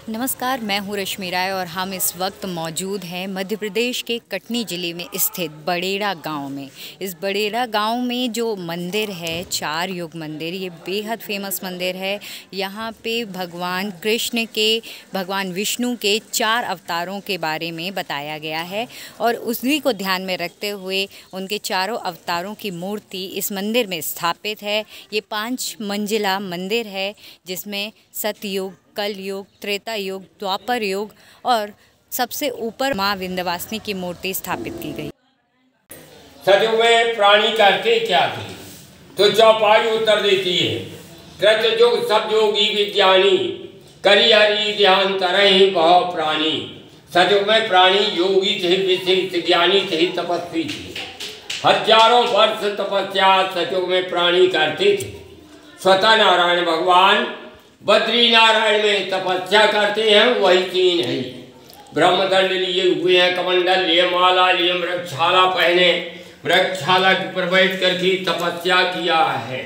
नमस्कार, मैं हूँ रश्मि राय और हम इस वक्त मौजूद हैं मध्य प्रदेश के कटनी ज़िले में स्थित बड़ेरा गांव में। इस बड़ेरा गांव में जो मंदिर है, चार युग मंदिर, ये बेहद फेमस मंदिर है। यहाँ पे भगवान कृष्ण के, भगवान विष्णु के 4 अवतारों के बारे में बताया गया है और उसी को ध्यान में रखते हुए उनके चारों अवतारों की मूर्ति इस मंदिर में स्थापित है। ये 5 मंजिला मंदिर है जिसमें सतयुग, कलयुग, त्रेता युग, द्वापर युग और सबसे ऊपर माँ विंध्यवासिनी की मूर्ति स्थापित की गई। सतयुग में प्राणी करते क्या थे, तो चौपाई उत्तर देती है। कृतयुग सब योगी विज्ञानी, करी हरि ध्यान तरहि बहु प्राणी। सतयुग में प्राणी योगी थे, विशेष ज्ञानी थे, तपस्वी थे। हजारों वर्ष तपस्या सतयुग में प्राणी करते थे। स्वतः नारायण भगवान बद्री नारायण में तपस्या करते हैं, वही तीन है। ब्रह्मदंड लिए हुए हैं, कमंडल लिए, माला लिए, वृक्षाला पहने, वृक्षाला पर बैठ करके तपस्या किया है।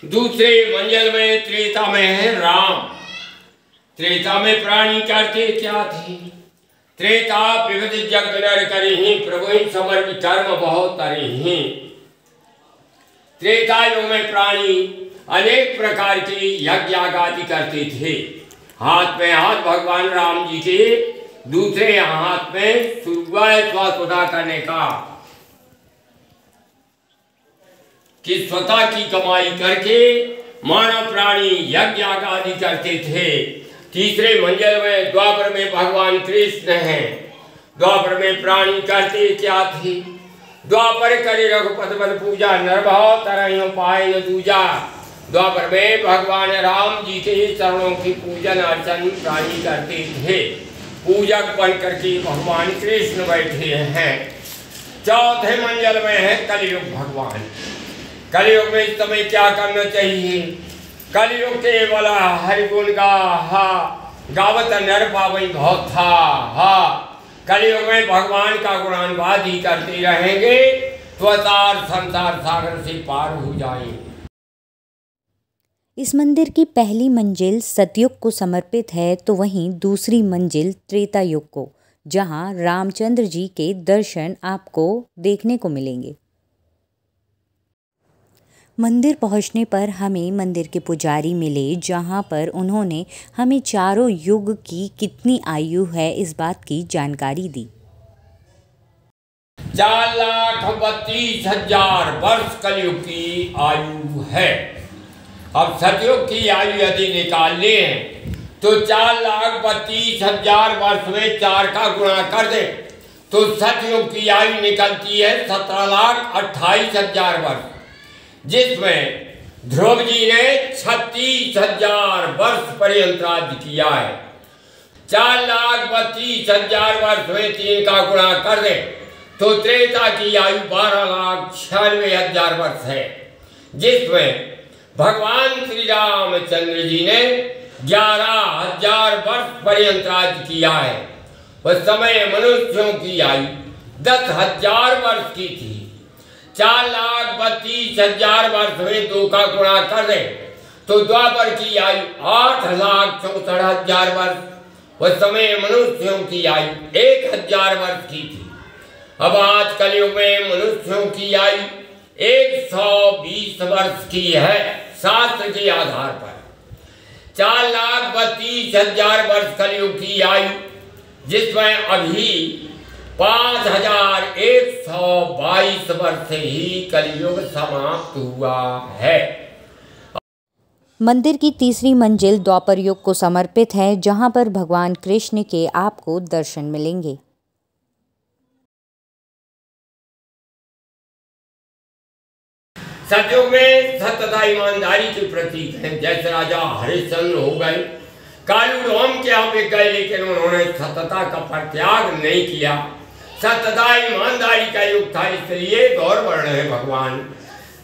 दूसरे मंजिल में त्रेता में है राम। त्रेता में प्राणी करते क्या थे? त्रेता विविध यज्ञ नर करिहि, प्रभु समर कर्म बहुत तरिहि। त्रेता युग में प्राणी अनेक प्रकार के यज्ञ आदि करते थे। हाथ में हाथ भगवान राम जी के, दूसरे हाथ में स्वतः करने का, कि स्वतः की कमाई करके मानव प्राणी यज्ञ आदि करते थे। तीसरे मंजिल में द्वापर में भगवान कृष्ण हैं। द्वापर में प्राणी करते क्या थे? द्वापर करे रघुपति बल पूजा, नरभाव तरह पाए न दूजा। द्वापर में भगवान राम जी के चरणों की पूजन अर्चन प्राणी करते थे। पूजक बन करके भगवान कृष्ण बैठे हैं। चौथे मंजिल में है कलयुग भगवान। कलयुग में इस समय क्या करना चाहिए? कलयुग के वाला हरिगुण गावत नर पावई बहुत था। कलयुग में भगवान का गुणानुवाद ही करते रहेंगे तो संसार सागर से पार हो जाएंगे। इस मंदिर की पहली मंजिल सतयुग को समर्पित है, तो वहीं दूसरी मंजिल त्रेता युग को, जहां रामचंद्र जी के दर्शन आपको देखने को मिलेंगे। मंदिर पहुंचने पर हमें मंदिर के पुजारी मिले, जहां पर उन्होंने हमें चारों युग की कितनी आयु है इस बात की जानकारी दी। 4,32,000 वर्ष कलयुग की आयु है। अब सतयुग की आयु यदि निकालने हैं तो 4,32,000 वर्ष में 4 का गुणा कर दे तो सतयुग की आयु निकलती है 17,28,000 वर्ष, जिसमें ध्रुव जी ने 36,000 वर्ष पर्यंत राज्य किया है। 4,32,000 वर्ष में 3 का गुणा कर दे तो त्रेता की आयु 12,96,000 वर्ष है, जिसमें भगवान श्री रामचंद्र जी ने 11,000 वर्ष पर्यंत राज्य किया है। उस समय मनुष्यों की आयु 10,000 वर्ष की थी। 4,32,000 वर्ष में 2 का गुणा कर दे तो द्वापर की आयु 8,64,000 वर्ष। उस समय मनुष्यों की आयु 1,000 वर्ष की थी। अब आज कलयुग में मनुष्यों की आयु 120 वर्ष की है शास्त्र के आधार पर। 4,32,000 वर्ष कलयुग की आयु, जिसमें अभी 5,122 वर्ष से ही कलयुग समाप्त हुआ है। मंदिर की तीसरी मंजिल द्वापर युग को समर्पित है, जहां पर भगवान कृष्ण के आपको दर्शन मिलेंगे। सतयुग में सत्यता ईमानदारी के प्रतीक हैं। जैसे राजा हरिश्चंद्र हो गए, कालू राम के यहाँ पे गए, लेकिन उन्होंने सत्यता का परित्याग नहीं किया। सत्यता ईमानदारी का युग था, इसलिए गौर वर्ण है भगवान।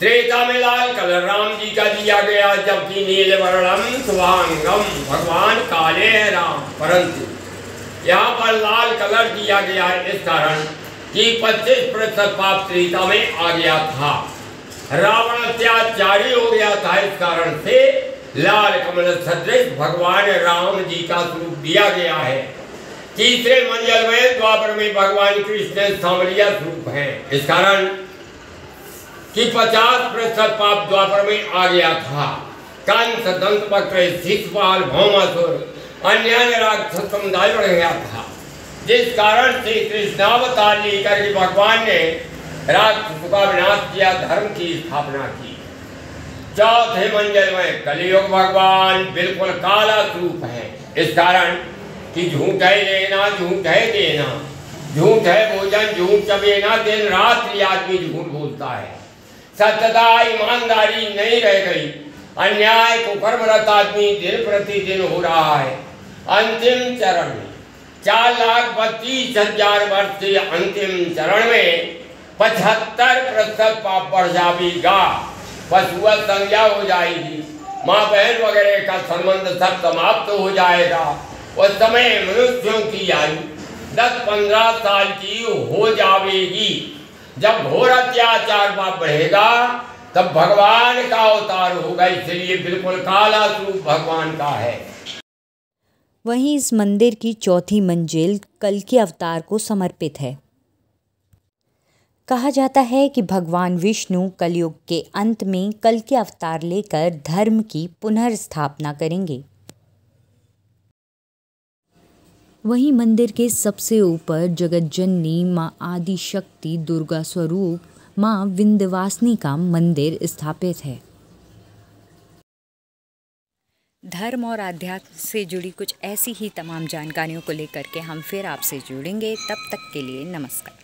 त्रेता में लाल कलर राम जी का दिया गया, जबकि नील वर्णम शुभांगम भगवान काले हैं राम, परंतु यहाँ पर लाल कलर दिया गया है इस कारण कि 25% पाप त्रेता में आ गया था। रावण अत्याचारी हो गया था, इस कारण से लाल कमल सदृश भगवान राम जी का स्वरूप दिया गया है। तीसरे मंजिल में द्वापर में भगवान कृष्ण सांवलिया स्वरूप है। इस कारण कि 50% पाप द्वापर में आ गया था। कंस, दंतवक्र, शिशुपाल, भौमासुर अन्य राक्षस समुदाय बढ़ गया था, जिस कारण से कृष्णावतार लेकर के भगवान ने राक्षसों का विनाश किया, धर्म की स्थापना की। चौथे मंजिल में कलियुग भगवान बिल्कुल काला स्वरूप है। इस कारण कि झूठ है लेना, झूठ है देना, झूठ है भोजन, झूठ चबेना, दिन रात ये आदमी झूठ बोलता है। सत्यता ईमानदारी नहीं रह गई। अन्याय को कर्मरत आदमी दिन प्रतिदिन हो रहा है। अंतिम चरण में 4,32,000 वर्ष के अंतिम चरण में 75% पाप बढ़ जाएगा। पशुआ संज्ञा हो जाएगी, माँ बहन वगैरह का संबंध सब समाप्त हो जाएगा। उस समय मनुष्यों की आयु 10-15 साल की हो जाएगी। जब घोर अत्याचार पाप बढ़ेगा तब भगवान का अवतार होगा। इसलिए बिल्कुल काला स्वरूप भगवान का है। वहीं इस मंदिर की चौथी मंजिल कल्कि अवतार को समर्पित है। कहा जाता है कि भगवान विष्णु कलयुग के अंत में कल्कि अवतार लेकर धर्म की पुनर्स्थापना करेंगे। वहीं मंदिर के सबसे ऊपर जगतजननी माँ आदि शक्ति दुर्गा स्वरूप माँ विंध्यवासिनी का मंदिर स्थापित है। धर्म और आध्यात्म से जुड़ी कुछ ऐसी ही तमाम जानकारियों को लेकर के हम फिर आपसे जुड़ेंगे। तब तक के लिए नमस्कार।